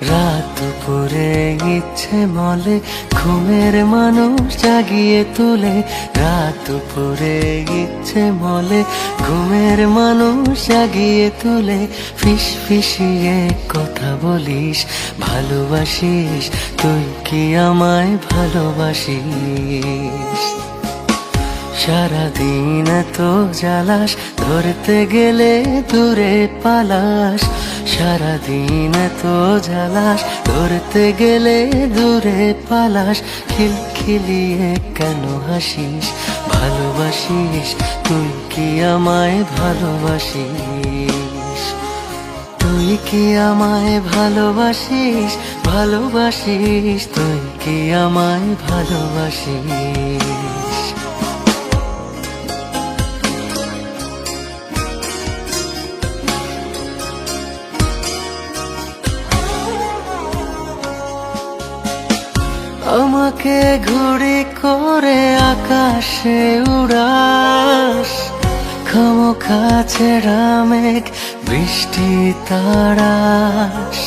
রাত দুপুরে ইচ্ছে মলে ঘুমের মানুষ জাগিয়ে তোলে। রাত দুপুরে ইচ্ছে মলে ঘুমের মানুষ জাগিয়ে তোলে। ফিস ফিসিয়ে কথা বলিস, ভালোবাসিস, তুই কি আমায় ভালোবাসিস? সারাদিন তো জ্বালাস, ধরতে গেলে দূরে পালাস। সারাদিন তো জ্বালাস, ধরতে গেলে দূরে পালাস। খিলখিলিয়ে কেন হাসিস? ভালোবাসিস, তুই কি আমায় ভালোবাসিস? তুই কি আমায় ভালোবাসিস? ভালোবাসিস, তুই কি আমায় ভালোবাসিস? আমাকে ঘুড়ি করে আকাশে উড়াস, খামোখা ছেঁড়া মেঘ বৃষ্টি তাড়াস।